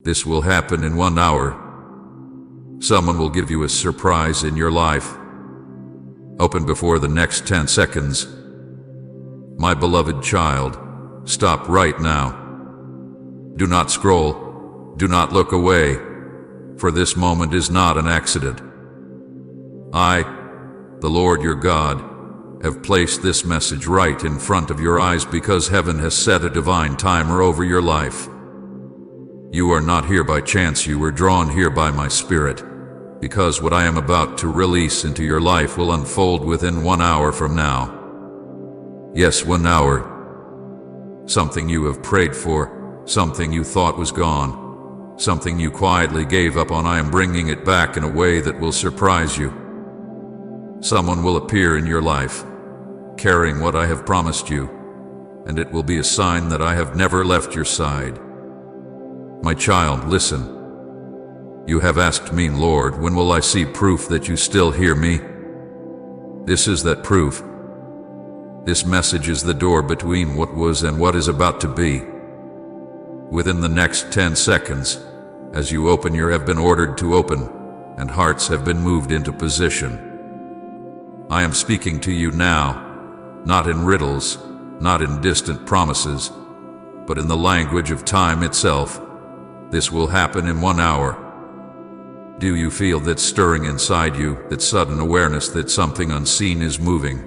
This will happen in 1 hour. Someone will give you a surprise in your life. Open before the next 10 seconds. My beloved child, stop right now. Do not scroll. Do not look away, for this moment is not an accident. I, the Lord your God, have placed this message right in front of your eyes because heaven has set a divine timer over your life. You are not here by chance, you were drawn here by my Spirit, because what I am about to release into your life will unfold within 1 hour from now. Yes, 1 hour. Something you have prayed for, something you thought was gone, something you quietly gave up on, I am bringing it back in a way that will surprise you. Someone will appear in your life, carrying what I have promised you, and it will be a sign that I have never left your side. My child, listen. You have asked me, Lord, when will I see proof that you still hear me? This is that proof. This message is the door between what was and what is about to be. Within the next 10 seconds, as you open, you have been ordered to open, and hearts have been moved into position. I am speaking to you now, not in riddles, not in distant promises, but in the language of time itself. This will happen in 1 hour. Do you feel that stirring inside you, that sudden awareness that something unseen is moving?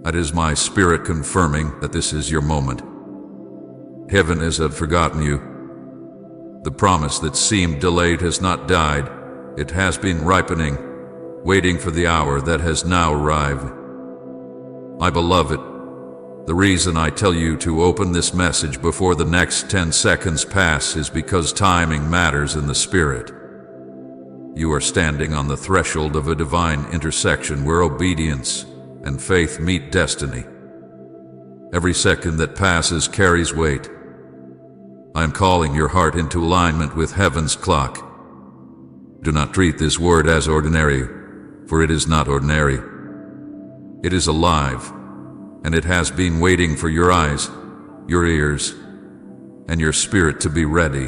That is my Spirit confirming that this is your moment. Heaven hasn't forgotten you. The promise that seemed delayed has not died. It has been ripening, waiting for the hour that has now arrived. My beloved, the reason I tell you to open this message before the next 10 seconds pass is because timing matters in the Spirit. You are standing on the threshold of a divine intersection where obedience and faith meet destiny. Every second that passes carries weight. I am calling your heart into alignment with heaven's clock. Do not treat this word as ordinary, for it is not ordinary. It is alive, and it has been waiting for your eyes, your ears, and your spirit to be ready.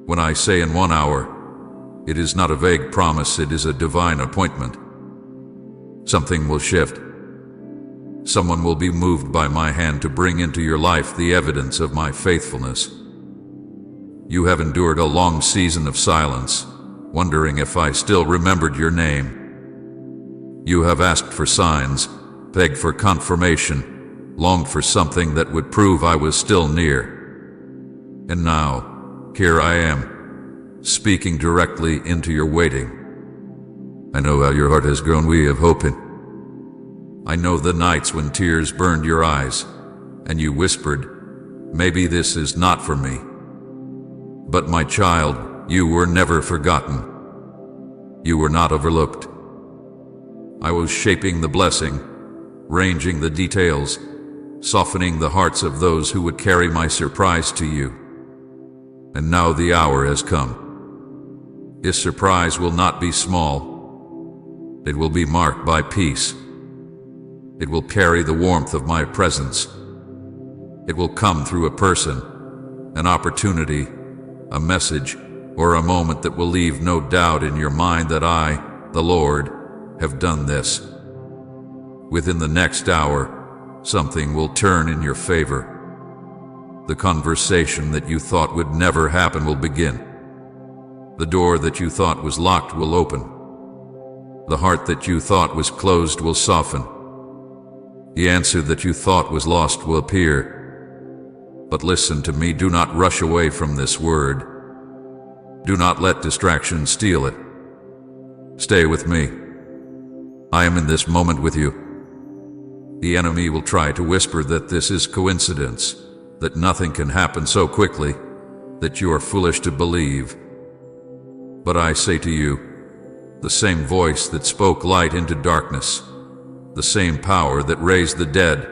When I say in 1 hour, it is not a vague promise, it is a divine appointment. Something will shift. Someone will be moved by my hand to bring into your life the evidence of my faithfulness. You have endured a long season of silence, wondering if I still remembered your name. You have asked for signs, begged for confirmation, longed for something that would prove I was still near. And now, here I am, speaking directly into your waiting. I know how your heart has grown weary of hoping. I know the nights when tears burned your eyes, and you whispered, "Maybe this is not for me." But my child, you were never forgotten. You were not overlooked. I was shaping the blessing, arranging the details, softening the hearts of those who would carry my surprise to you. And now the hour has come. This surprise will not be small. It will be marked by peace. It will carry the warmth of my presence. It will come through a person, an opportunity, a message, or a moment that will leave no doubt in your mind that I, the Lord, have done this. Within the next hour, something will turn in your favor. The conversation that you thought would never happen will begin. The door that you thought was locked will open. The heart that you thought was closed will soften. The answer that you thought was lost will appear. But listen to me, do not rush away from this word. Do not let distraction steal it. Stay with me. I am in this moment with you. The enemy will try to whisper that this is coincidence, that nothing can happen so quickly, that you are foolish to believe. But I say to you, the same voice that spoke light into darkness, the same power that raised the dead,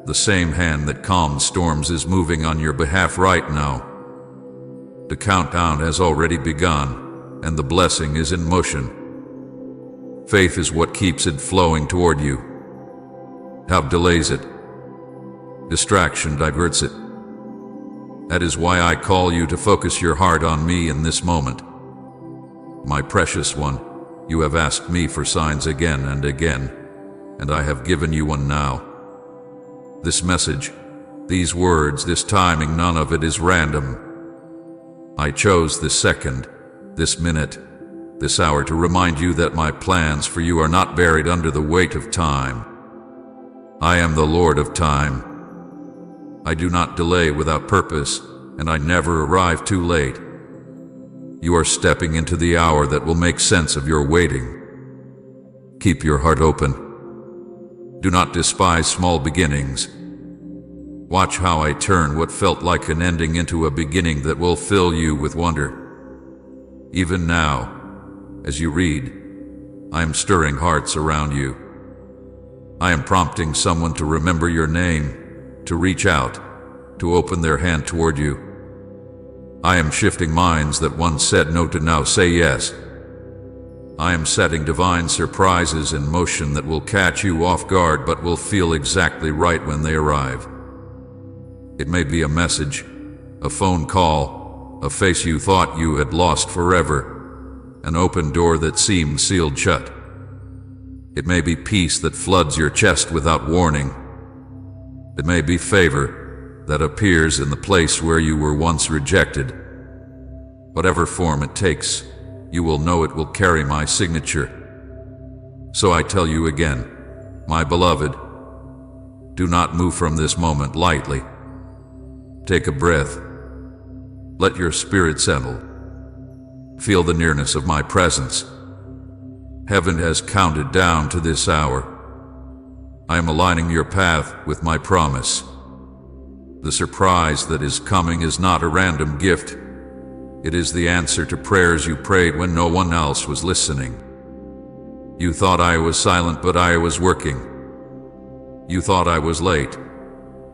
the same hand that calmed storms is moving on your behalf right now. The countdown has already begun, and the blessing is in motion. Faith is what keeps it flowing toward you. Doubt delays it. Distraction diverts it. That is why I call you to focus your heart on me in this moment. My precious one, you have asked me for signs again and again, and I have given you one now. This message, these words, this timing, none of it is random. I chose this second, this minute, this hour to remind you that my plans for you are not buried under the weight of time. I am the Lord of time. I do not delay without purpose, and I never arrive too late. You are stepping into the hour that will make sense of your waiting. Keep your heart open. Do not despise small beginnings. Watch how I turn what felt like an ending into a beginning that will fill you with wonder. Even now, as you read, I am stirring hearts around you. I am prompting someone to remember your name, to reach out, to open their hand toward you. I am shifting minds that once said no to now say yes. I am setting divine surprises in motion that will catch you off guard but will feel exactly right when they arrive. It may be a message, a phone call, a face you thought you had lost forever, an open door that seemed sealed shut. It may be peace that floods your chest without warning. It may be favor that appears in the place where you were once rejected. Whatever form it takes, you will know it will carry my signature. So I tell you again, my beloved, do not move from this moment lightly. Take a breath. Let your spirit settle. Feel the nearness of my presence. Heaven has counted down to this hour. I am aligning your path with my promise. The surprise that is coming is not a random gift. It is the answer to prayers you prayed when no one else was listening. You thought I was silent, but I was working. You thought I was late,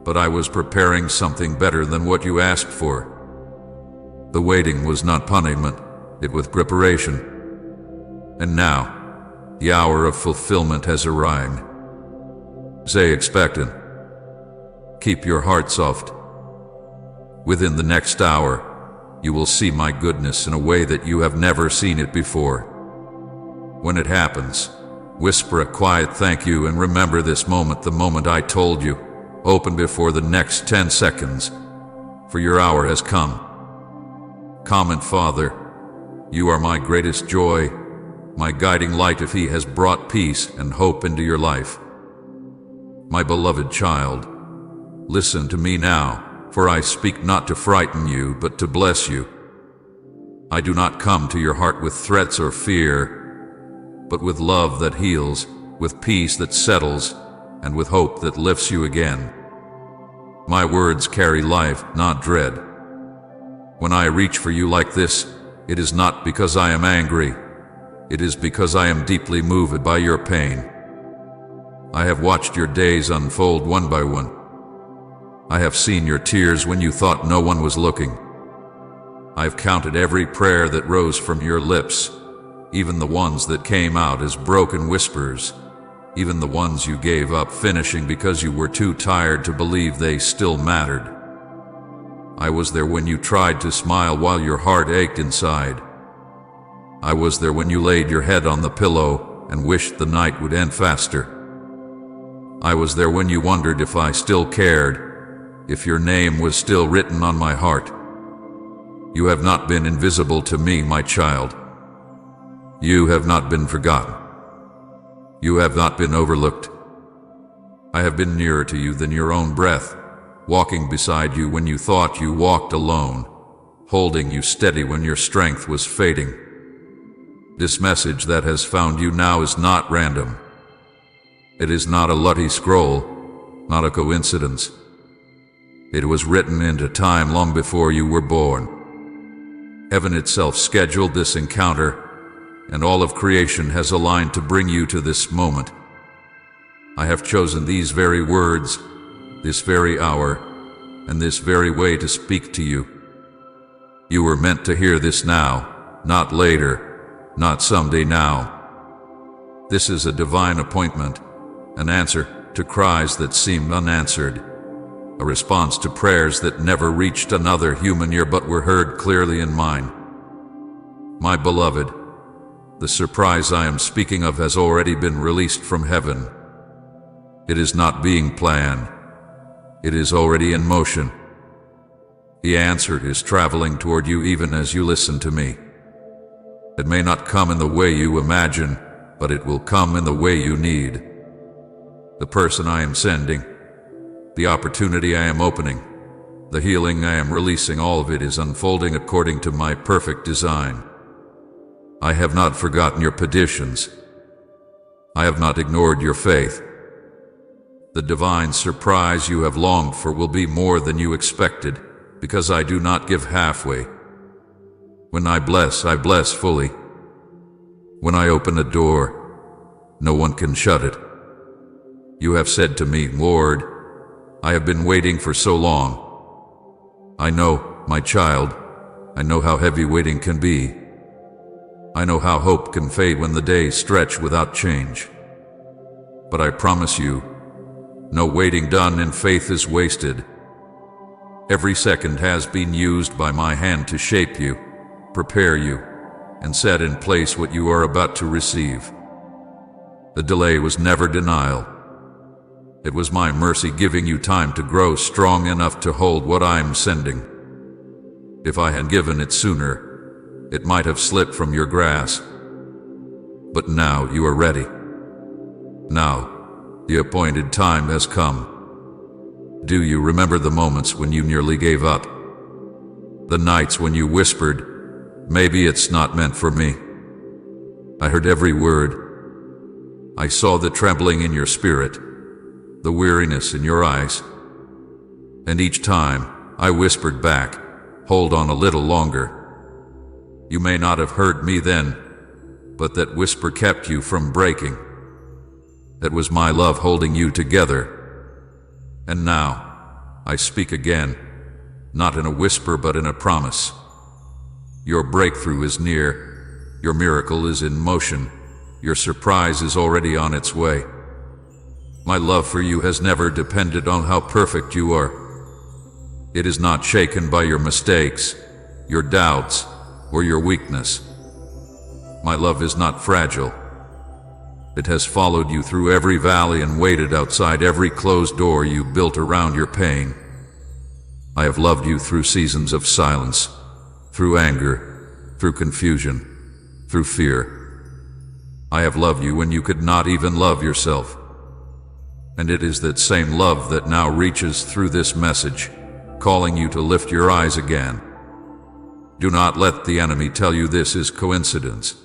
but I was preparing something better than what you asked for. The waiting was not punishment, it was preparation. And now, the hour of fulfillment has arrived. Stay expectant. Keep your heart soft. Within the next hour, you will see my goodness in a way that you have never seen it before. When it happens, whisper a quiet thank you and remember this moment, the moment I told you. Open before the next 10 seconds, for your hour has come. Comment, Father, you are my greatest joy, my guiding light if He has brought peace and hope into your life. My beloved child, listen to me now, for I speak not to frighten you, but to bless you. I do not come to your heart with threats or fear, but with love that heals, with peace that settles, and with hope that lifts you again. My words carry life, not dread. When I reach for you like this, it is not because I am angry. It is because I am deeply moved by your pain. I have watched your days unfold one by one. I have seen your tears when you thought no one was looking. I have counted every prayer that rose from your lips, even the ones that came out as broken whispers, even the ones you gave up finishing because you were too tired to believe they still mattered. I was there when you tried to smile while your heart ached inside. I was there when you laid your head on the pillow and wished the night would end faster. I was there when you wondered if I still cared, if your name was still written on my heart. You have not been invisible to me, my child. You have not been forgotten. You have not been overlooked. I have been nearer to you than your own breath, walking beside you when you thought you walked alone, holding you steady when your strength was fading. This message that has found you now is not random. It is not a lucky scroll, not a coincidence. It was written into time long before you were born. Heaven itself scheduled this encounter, and all of creation has aligned to bring you to this moment. I have chosen these very words, this very hour, and this very way to speak to you. You were meant to hear this now, not later, not someday now. This is a divine appointment, an answer to cries that seemed unanswered. a response to prayers that never reached another human ear but were heard clearly in mine. My beloved, the surprise I am speaking of has already been released from heaven. It is not being planned. It is already in motion. The answer is traveling toward you even as you listen to me. It may not come in the way you imagine, but it will come in the way you need. The person I am sending, the opportunity I am opening, the healing I am releasing, all of it is unfolding according to my perfect design. I have not forgotten your petitions. I have not ignored your faith. The divine surprise you have longed for will be more than you expected, because I do not give halfway. When I bless fully. When I open a door, no one can shut it. You have said to me, Lord, I have been waiting for so long. I know, my child, I know how heavy waiting can be. I know how hope can fade when the days stretch without change. But I promise you, no waiting done in faith is wasted. Every second has been used by my hand to shape you, prepare you, and set in place what you are about to receive. The delay was never denial. It was my mercy giving you time to grow strong enough to hold what I'm sending. If I had given it sooner, it might have slipped from your grasp. But now you are ready. Now, the appointed time has come. Do you remember the moments when you nearly gave up? The nights when you whispered, maybe it's not meant for me. I heard every word. I saw the trembling in your spirit, the weariness in your eyes. And each time, I whispered back, hold on a little longer. You may not have heard me then, but that whisper kept you from breaking. That was my love holding you together. And now, I speak again, not in a whisper but in a promise. Your breakthrough is near, your miracle is in motion, your surprise is already on its way. My love for you has never depended on how perfect you are. It is not shaken by your mistakes, your doubts, or your weakness. My love is not fragile. It has followed you through every valley and waited outside every closed door you built around your pain. I have loved you through seasons of silence, through anger, through confusion, through fear. I have loved you when you could not even love yourself. And it is that same love that now reaches through this message, calling you to lift your eyes again. Do not let the enemy tell you this is coincidence.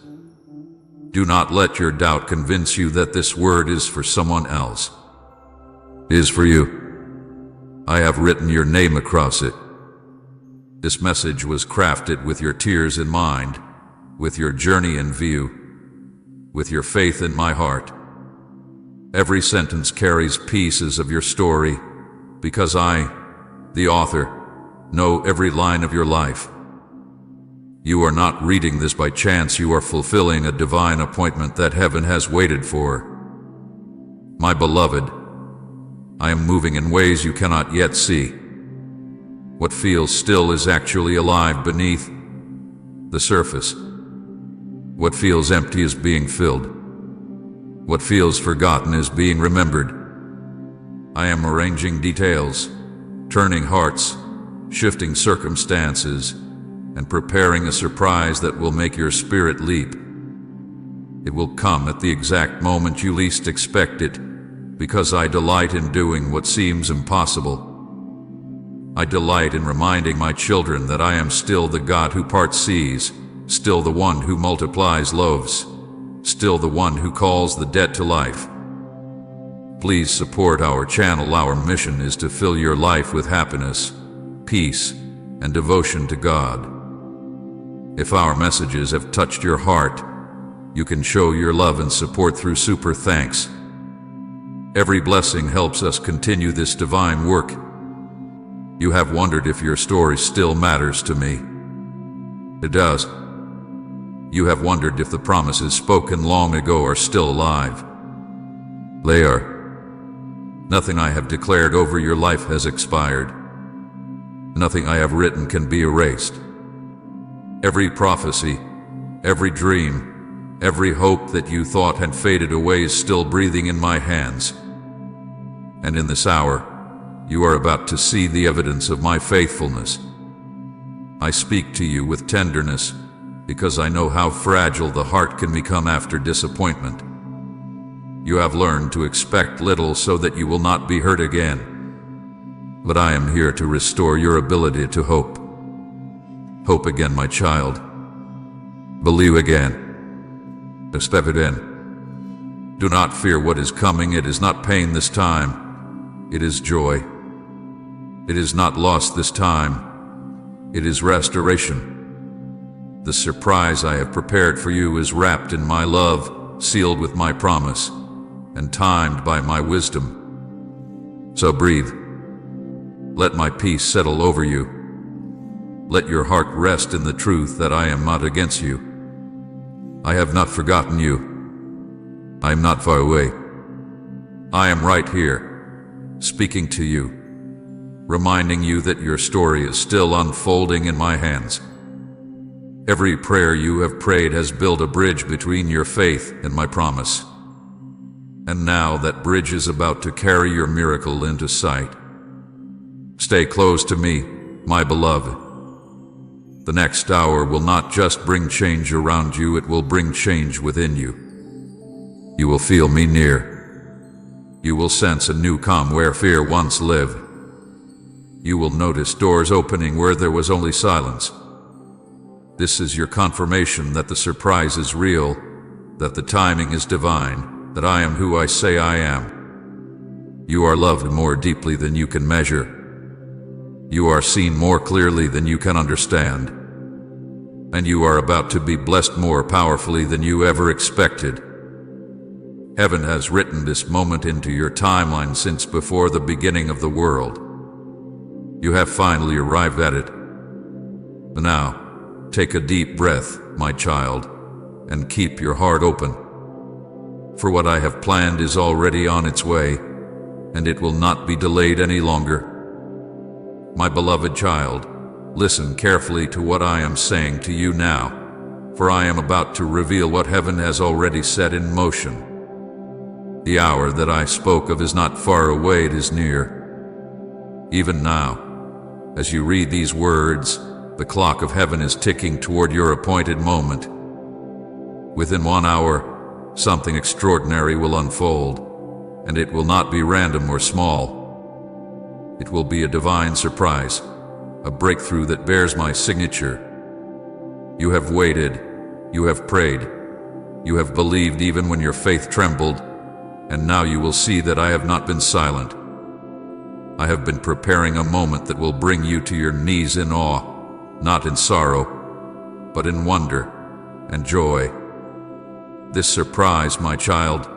Do not let your doubt convince you that this word is for someone else. It is for you. I have written your name across it. This message was crafted with your tears in mind, with your journey in view, with your faith in my heart. Every sentence carries pieces of your story, because I, the author, know every line of your life. You are not reading this by chance, you are fulfilling a divine appointment that heaven has waited for. My beloved, I am moving in ways you cannot yet see. What feels still is actually alive beneath the surface. What feels empty is being filled. What feels forgotten is being remembered. I am arranging details, turning hearts, shifting circumstances, and preparing a surprise that will make your spirit leap. It will come at the exact moment you least expect it, because I delight in doing what seems impossible. I delight in reminding my children that I am still the God who parts seas, still the one who multiplies loaves, still the one who calls the dead to life. Please support our channel. Our mission is to fill your life with happiness, peace, and devotion to God. If our messages have touched your heart, you can show your love and support through super thanks. Every blessing helps us continue this divine work. You have wondered if your story still matters to me. It does. You have wondered if the promises spoken long ago are still alive. They are. Nothing I have declared over your life has expired. Nothing I have written can be erased. Every prophecy, every dream, every hope that you thought had faded away is still breathing in my hands. And in this hour, you are about to see the evidence of my faithfulness. I speak to you with tenderness, because I know how fragile the heart can become after disappointment. You have learned to expect little so that you will not be hurt again. But I am here to restore your ability to hope. Hope again, my child. Believe again. Step it in. Do not fear what is coming. It is not pain this time. It is joy. It is not loss this time. It is restoration. The surprise I have prepared for you is wrapped in my love, sealed with my promise, and timed by my wisdom. So breathe. Let my peace settle over you. Let your heart rest in the truth that I am not against you. I have not forgotten you. I am not far away. I am right here, speaking to you, reminding you that your story is still unfolding in my hands. Every prayer you have prayed has built a bridge between your faith and my promise. And now that bridge is about to carry your miracle into sight. Stay close to me, my beloved. The next hour will not just bring change around you, it will bring change within you. You will feel me near. You will sense a new calm where fear once lived. You will notice doors opening where there was only silence. This is your confirmation that the surprise is real, that the timing is divine, that I am who I say I am. You are loved more deeply than you can measure. You are seen more clearly than you can understand. And you are about to be blessed more powerfully than you ever expected. Heaven has written this moment into your timeline since before the beginning of the world. You have finally arrived at it. Now, take a deep breath, my child, and keep your heart open. For what I have planned is already on its way, and it will not be delayed any longer. My beloved child, listen carefully to what I am saying to you now, for I am about to reveal what heaven has already set in motion. The hour that I spoke of is not far away, it is near. Even now, as you read these words, the clock of heaven is ticking toward your appointed moment. Within 1 hour, something extraordinary will unfold, and it will not be random or small. It will be a divine surprise, a breakthrough that bears my signature. You have waited, you have prayed, you have believed even when your faith trembled, and now you will see that I have not been silent. I have been preparing a moment that will bring you to your knees in awe, not in sorrow, but in wonder and joy. This surprise, my child,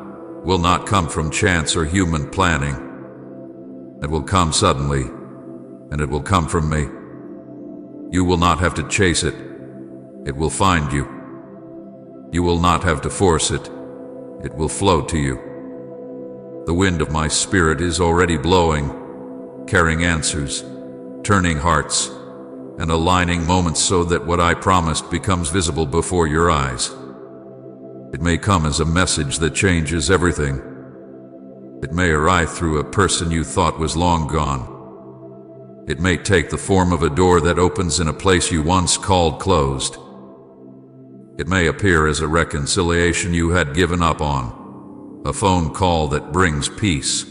will not come from chance or human planning. It will come suddenly, and it will come from me. You will not have to chase it. It will find you. You will not have to force it. It will flow to you. The wind of my spirit is already blowing, carrying answers, turning hearts, and aligning moments so that what I promised becomes visible before your eyes. It may come as a message that changes everything. It may arrive through a person you thought was long gone. It may take the form of a door that opens in a place you once called closed. It may appear as a reconciliation you had given up on, a phone call that brings peace,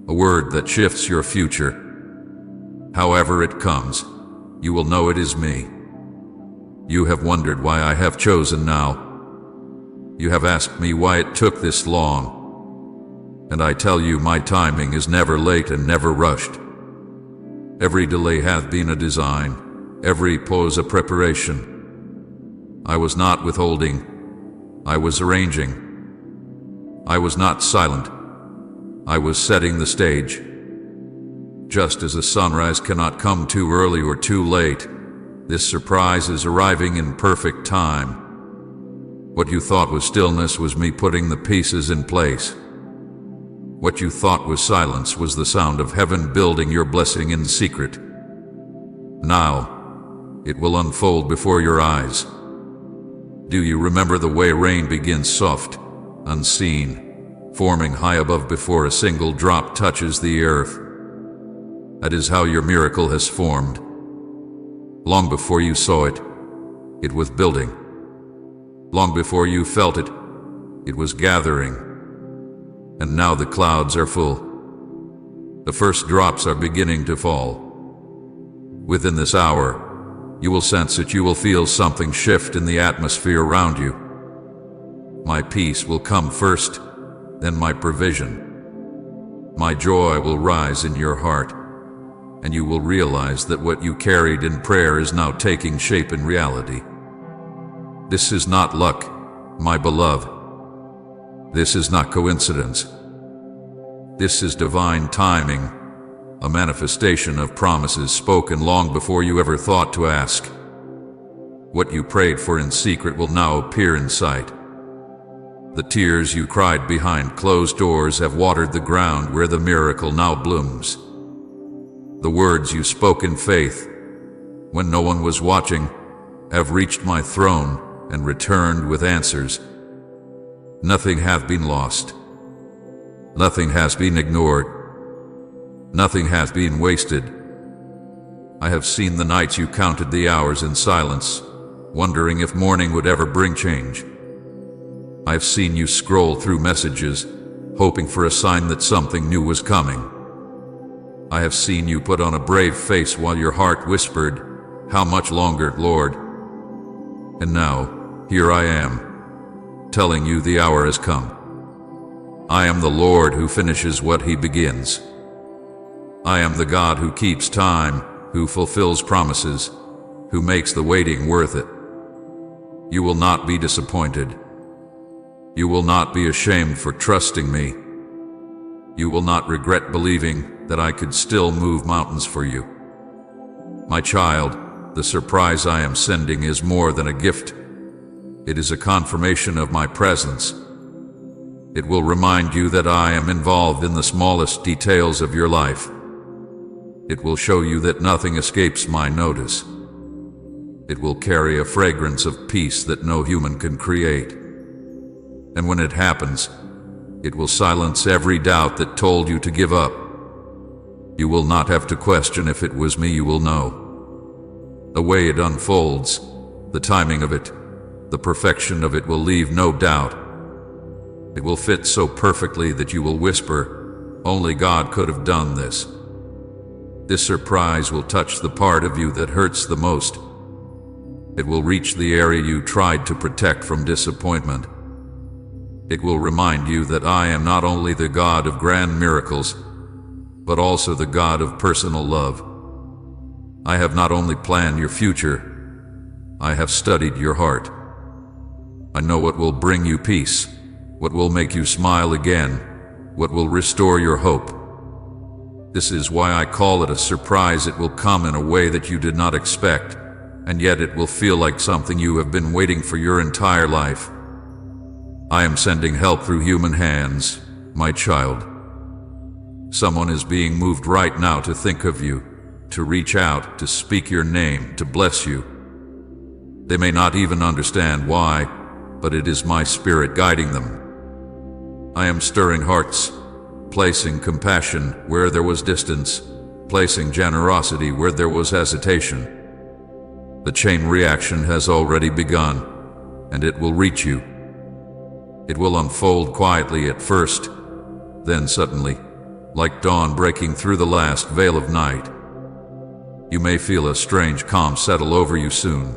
a word that shifts your future. However it comes, you will know it is me. You have wondered why I have chosen now. You have asked me why it took this long. And I tell you, my timing is never late and never rushed. Every delay hath been a design, every pause a preparation. I was not withholding, I was arranging. I was not silent, I was setting the stage. Just as a sunrise cannot come too early or too late, this surprise is arriving in perfect time. What you thought was stillness was me putting the pieces in place. What you thought was silence was the sound of heaven building your blessing in secret. Now, it will unfold before your eyes. Do you remember the way rain begins soft, unseen, forming high above before a single drop touches the earth? That is how your miracle has formed. Long before you saw it, it was building. Long before you felt it, it was gathering. And now the clouds are full. The first drops are beginning to fall. Within this hour, you will sense it. You will feel something shift in the atmosphere around you. My peace will come first, then my provision. My joy will rise in your heart, and you will realize that what you carried in prayer is now taking shape in reality. This is not luck, my beloved. This is not coincidence. This is divine timing, a manifestation of promises spoken long before you ever thought to ask. What you prayed for in secret will now appear in sight. The tears you cried behind closed doors have watered the ground where the miracle now blooms. The words you spoke in faith, when no one was watching, have reached my throne and returned with answers. Nothing hath been lost. Nothing has been ignored. Nothing hath been wasted. I have seen the nights you counted the hours in silence, wondering if morning would ever bring change. I have seen you scroll through messages, hoping for a sign that something new was coming. I have seen you put on a brave face while your heart whispered, "How much longer, Lord?" And now, here I am, telling you the hour has come. I am the Lord who finishes what he begins. I am the God who keeps time, who fulfills promises, who makes the waiting worth it. You will not be disappointed. You will not be ashamed for trusting me. You will not regret believing that I could still move mountains for you. My child, the surprise I am sending is more than a gift. It is a confirmation of my presence. It will remind you that I am involved in the smallest details of your life. It will show you that nothing escapes my notice. It will carry a fragrance of peace that no human can create. And when it happens, it will silence every doubt that told you to give up. You will not have to question if it was me. You will know. The way it unfolds, the timing of it, the perfection of it will leave no doubt. It will fit so perfectly that you will whisper, "Only God could have done this." This surprise will touch the part of you that hurts the most. It will reach the area you tried to protect from disappointment. It will remind you that I am not only the God of grand miracles, but also the God of personal love. I have not only planned your future, I have studied your heart. I know what will bring you peace, what will make you smile again, what will restore your hope. This is why I call it a surprise. It will come in a way that you did not expect, and yet it will feel like something you have been waiting for your entire life. I am sending help through human hands, my child. Someone is being moved right now to think of you, to reach out, to speak your name, to bless you. They may not even understand why, but it is my spirit guiding them. I am stirring hearts, placing compassion where there was distance, placing generosity where there was hesitation. The chain reaction has already begun, and it will reach you. It will unfold quietly at first, then suddenly, like dawn breaking through the last veil of night. You may feel a strange calm settle over you soon.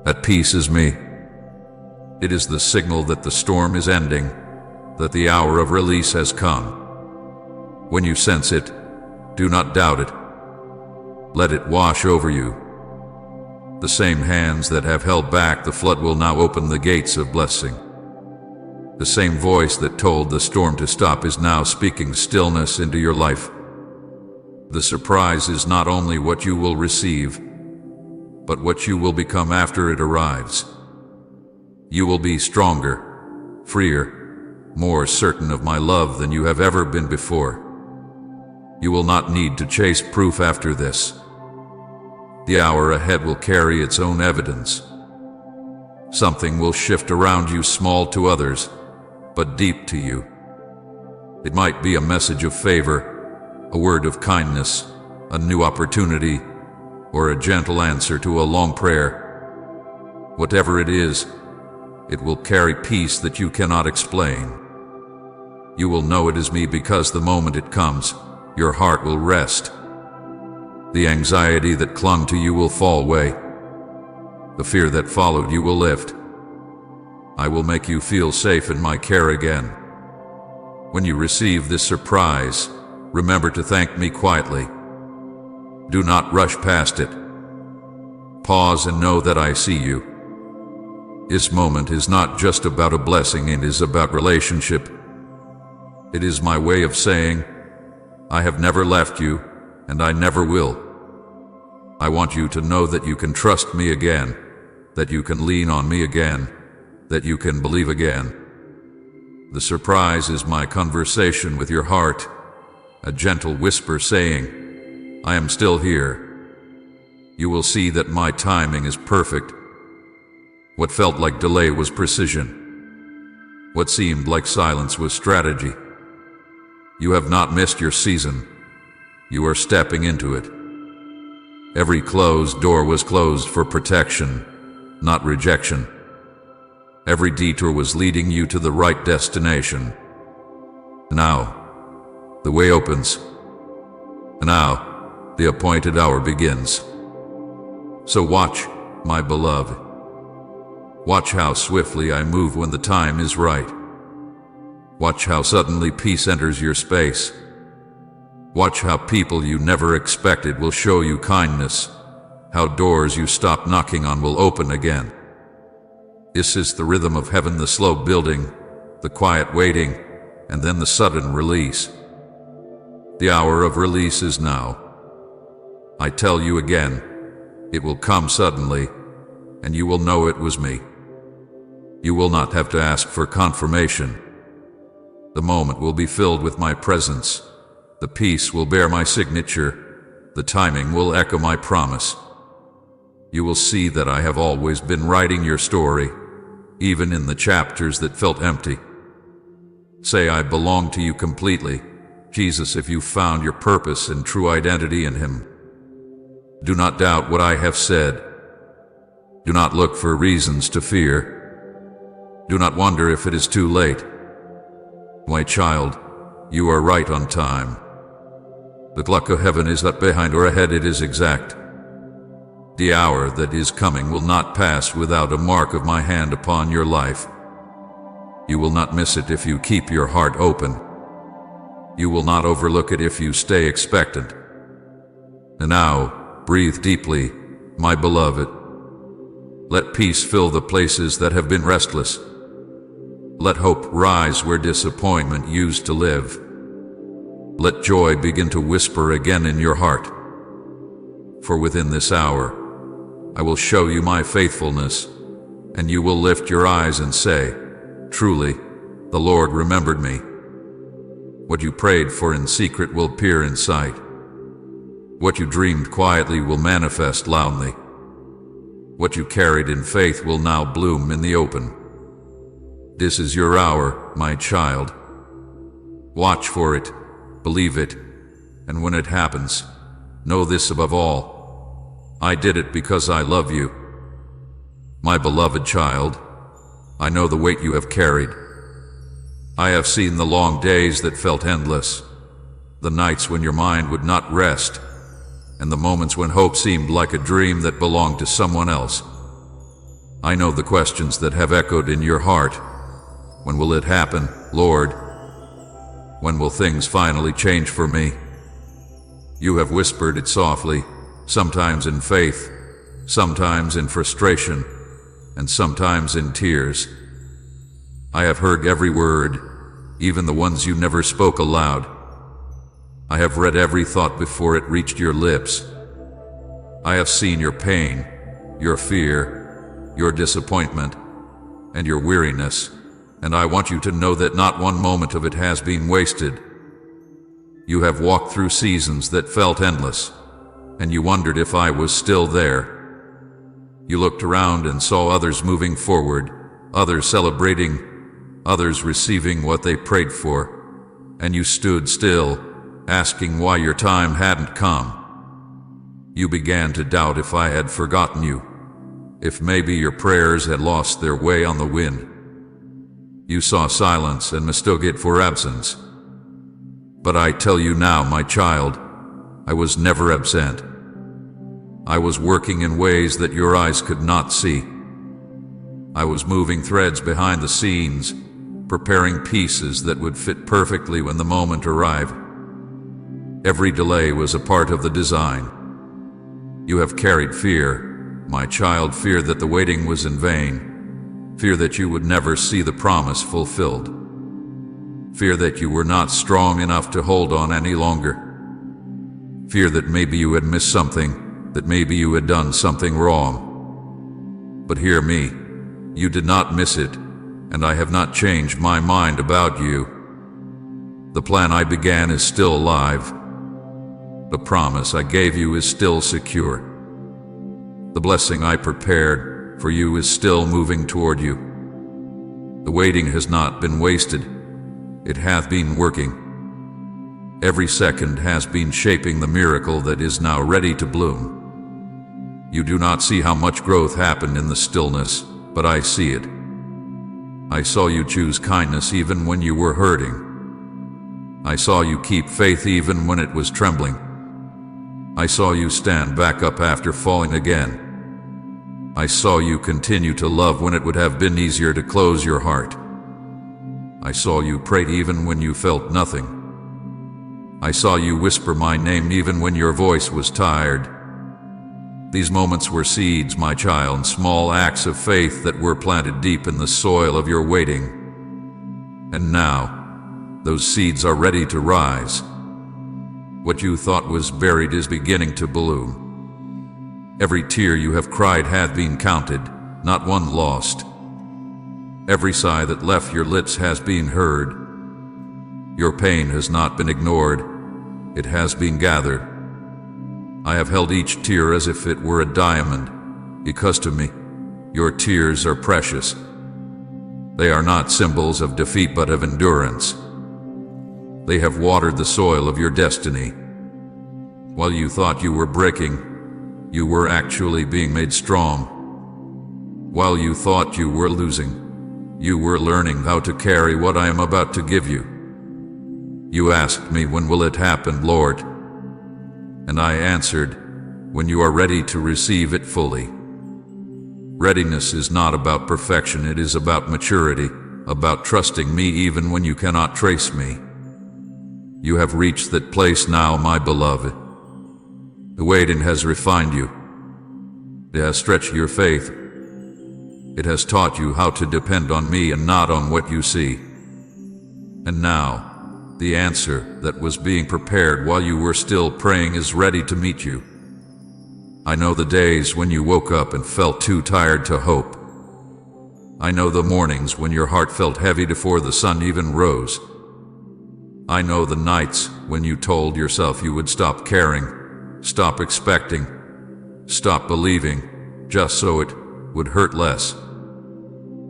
At peace is me. It is the signal that the storm is ending, that the hour of release has come. When you sense it, do not doubt it. Let it wash over you. The same hands that have held back the flood will now open the gates of blessing. The same voice that told the storm to stop is now speaking stillness into your life. The surprise is not only what you will receive, but what you will become after it arrives. You will be stronger, freer, more certain of my love than you have ever been before. You will not need to chase proof after this. The hour ahead will carry its own evidence. Something will shift around you, small to others, but deep to you. It might be a message of favor, a word of kindness, a new opportunity, or a gentle answer to a long prayer. Whatever it is, it will carry peace that you cannot explain. You will know it is me because the moment it comes, your heart will rest. The anxiety that clung to you will fall away. The fear that followed you will lift. I will make you feel safe in my care again. When you receive this surprise, remember to thank me quietly. Do not rush past it. Pause and know that I see you. This moment is not just about a blessing, it is about relationship. It is my way of saying, I have never left you, and I never will. I want you to know that you can trust me again, that you can lean on me again, that you can believe again. The surprise is my conversation with your heart, a gentle whisper saying, I am still here. You will see that my timing is perfect. What felt like delay was precision. What seemed like silence was strategy. You have not missed your season. You are stepping into it. Every closed door was closed for protection, not rejection. Every detour was leading you to the right destination. Now, the way opens. Now, the appointed hour begins. So watch, my beloved. Watch how swiftly I move when the time is right. Watch how suddenly peace enters your space. Watch how people you never expected will show you kindness, how doors you stopped knocking on will open again. This is the rhythm of heaven, the slow building, the quiet waiting, and then the sudden release. The hour of release is now. I tell you again, it will come suddenly, and you will know it was me. You will not have to ask for confirmation. The moment will be filled with my presence. The peace will bear my signature. The timing will echo my promise. You will see that I have always been writing your story, even in the chapters that felt empty. Say I belong to you completely, Jesus, if you found your purpose and true identity in Him. Do not doubt what I have said. Do not look for reasons to fear. Do not wonder if it is too late. My child, you are right on time. The clock of heaven is not behind or ahead, it is exact. The hour that is coming will not pass without a mark of my hand upon your life. You will not miss it if you keep your heart open. You will not overlook it if you stay expectant. And now, breathe deeply, my beloved. Let peace fill the places that have been restless. Let hope rise where disappointment used to live. Let joy begin to whisper again in your heart. For within this hour, I will show you my faithfulness, and you will lift your eyes and say, truly, the Lord remembered me. What you prayed for in secret will appear in sight. What you dreamed quietly will manifest loudly. What you carried in faith will now bloom in the open. This is your hour, my child. Watch for it, believe it, and when it happens, know this above all. I did it because I love you. My beloved child, I know the weight you have carried. I have seen the long days that felt endless, the nights when your mind would not rest, and the moments when hope seemed like a dream that belonged to someone else. I know the questions that have echoed in your heart. When will it happen, Lord? When will things finally change for me? You have whispered it softly, sometimes in faith, sometimes in frustration, and sometimes in tears. I have heard every word, even the ones you never spoke aloud. I have read every thought before it reached your lips. I have seen your pain, your fear, your disappointment, and your weariness. And I want you to know that not one moment of it has been wasted. You have walked through seasons that felt endless, and you wondered if I was still there. You looked around and saw others moving forward, others celebrating, others receiving what they prayed for, and you stood still, asking why your time hadn't come. You began to doubt if I had forgotten you, if maybe your prayers had lost their way on the wind. You saw silence and mistook it for absence. But I tell you now, my child, I was never absent. I was working in ways that your eyes could not see. I was moving threads behind the scenes, preparing pieces that would fit perfectly when the moment arrived. Every delay was a part of the design. You have carried fear, my child, fear that the waiting was in vain, fear that you would never see the promise fulfilled, fear that you were not strong enough to hold on any longer, fear that maybe you had missed something, that maybe you had done something wrong. But hear me, you did not miss it, and I have not changed my mind about you. The plan I began is still alive. The promise I gave you is still secure. The blessing I prepared for you is still moving toward you. The waiting has not been wasted. It hath been working. Every second has been shaping the miracle that is now ready to bloom. You do not see how much growth happened in the stillness, but I see it. I saw you choose kindness even when you were hurting. I saw you keep faith even when it was trembling. I saw you stand back up after falling again. I saw you continue to love when it would have been easier to close your heart. I saw you pray even when you felt nothing. I saw you whisper my name even when your voice was tired. These moments were seeds, my child, small acts of faith that were planted deep in the soil of your waiting. And now, those seeds are ready to rise. What you thought was buried is beginning to bloom. Every tear you have cried hath been counted, not one lost. Every sigh that left your lips has been heard. Your pain has not been ignored, it has been gathered. I have held each tear as if it were a diamond, because to me, your tears are precious. They are not symbols of defeat but of endurance. They have watered the soil of your destiny. While you thought you were breaking, you were actually being made strong. While you thought you were losing, you were learning how to carry what I am about to give you. You asked me, when will it happen, Lord? And I answered, when you are ready to receive it fully. Readiness is not about perfection, it is about maturity, about trusting me even when you cannot trace me. You have reached that place now, my beloved. The waiting has refined you. It has stretched your faith. It has taught you how to depend on me and not on what you see. And now, the answer that was being prepared while you were still praying is ready to meet you. I know the days when you woke up and felt too tired to hope. I know the mornings when your heart felt heavy before the sun even rose. I know the nights when you told yourself you would stop caring, stop expecting, stop believing, just so it would hurt less.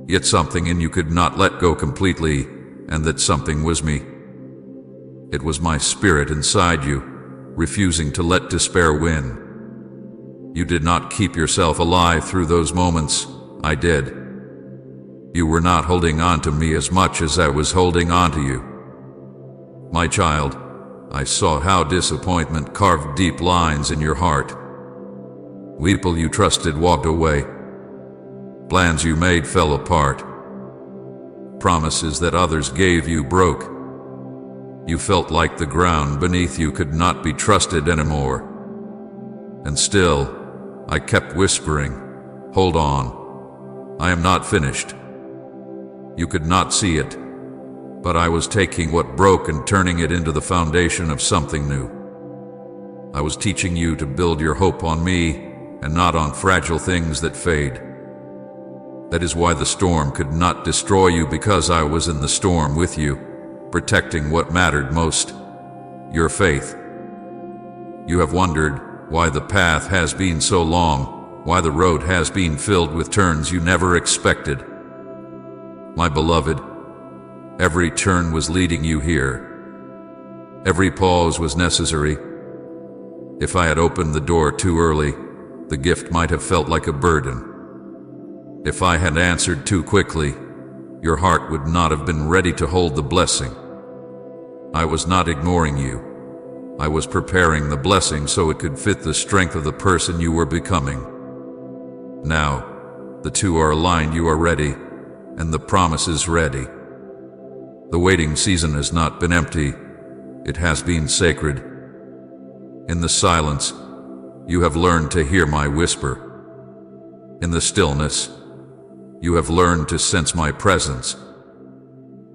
Yet something in you could not let go completely, and that something was me. It was my spirit inside you, refusing to let despair win. You did not keep yourself alive through those moments, I did. You were not holding on to me as much as I was holding on to you. My child, I saw how disappointment carved deep lines in your heart. People you trusted walked away. Plans you made fell apart. Promises that others gave you broke. You felt like the ground beneath you could not be trusted anymore. And still, I kept whispering, hold on, I am not finished. You could not see it, but I was taking what broke and turning it into the foundation of something new. I was teaching you to build your hope on me and not on fragile things that fade. That is why the storm could not destroy you, because I was in the storm with you, protecting what mattered most, your faith. You have wondered why the path has been so long, why the road has been filled with turns you never expected. My beloved, every turn was leading you here. Every pause was necessary. If I had opened the door too early, the gift might have felt like a burden. If I had answered too quickly, your heart would not have been ready to hold the blessing. I was not ignoring you. I was preparing the blessing so it could fit the strength of the person you were becoming. Now, the two are aligned, you are ready, and the promise is ready. The waiting season has not been empty, it has been sacred. In the silence, you have learned to hear my whisper. In the stillness, you have learned to sense my presence.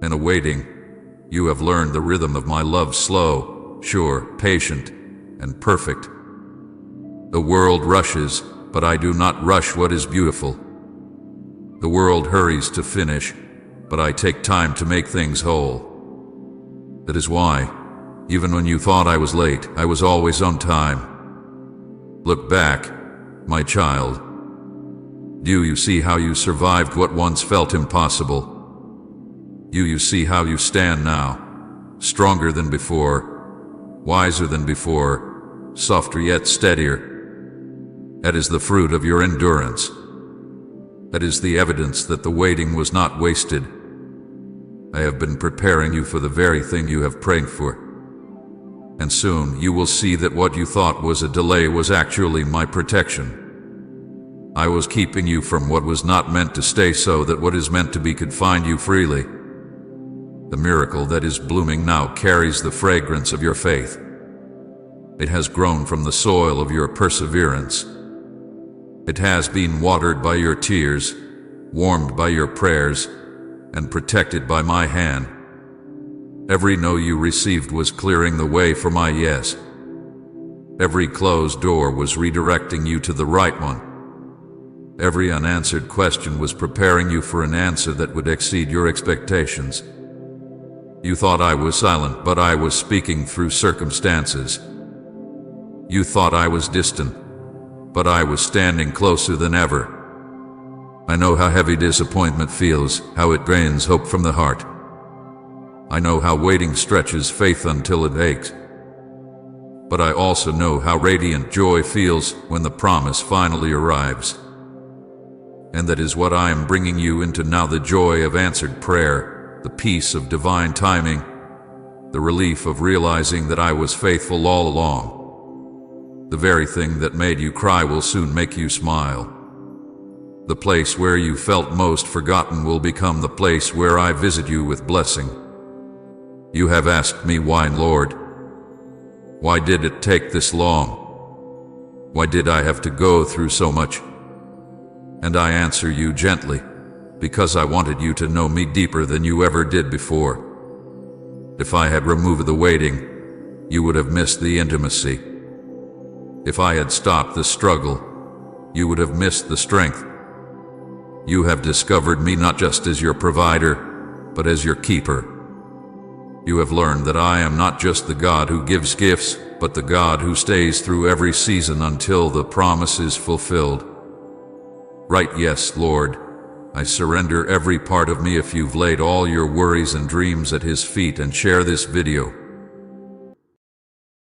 In awaiting, you have learned the rhythm of my love, slow, sure, patient, and perfect. The world rushes, but I do not rush what is beautiful. The world hurries to finish, but I take time to make things whole. That is why, even when you thought I was late, I was always on time. Look back, my child. Do you see how you survived what once felt impossible? Do you see how you stand now, stronger than before, wiser than before, softer yet steadier? That is the fruit of your endurance. That is the evidence that the waiting was not wasted. I have been preparing you for the very thing you have prayed for. And soon you will see that what you thought was a delay was actually my protection. I was keeping you from what was not meant to stay so that what is meant to be could find you freely. The miracle that is blooming now carries the fragrance of your faith. It has grown from the soil of your perseverance. It has been watered by your tears, warmed by your prayers, and protected by my hand. Every no you received was clearing the way for my yes. Every closed door was redirecting you to the right one. Every unanswered question was preparing you for an answer that would exceed your expectations. You thought I was silent, but I was speaking through circumstances. You thought I was distant, but I was standing closer than ever. I know how heavy disappointment feels, how it drains hope from the heart. I know how waiting stretches faith until it aches. But I also know how radiant joy feels when the promise finally arrives. And that is what I am bringing you into now, the joy of answered prayer, the peace of divine timing, the relief of realizing that I was faithful all along. The very thing that made you cry will soon make you smile. The place where you felt most forgotten will become the place where I visit you with blessing. You have asked me why, Lord. Why did it take this long? Why did I have to go through so much? And I answer you gently, because I wanted you to know me deeper than you ever did before. If I had removed the waiting, you would have missed the intimacy. If I had stopped the struggle, you would have missed the strength. You have discovered me not just as your provider, but as your keeper. You have learned that I am not just the God who gives gifts, but the God who stays through every season until the promise is fulfilled. Right, yes, Lord, I surrender every part of me. If you've laid all your worries and dreams at His feet, and share this video,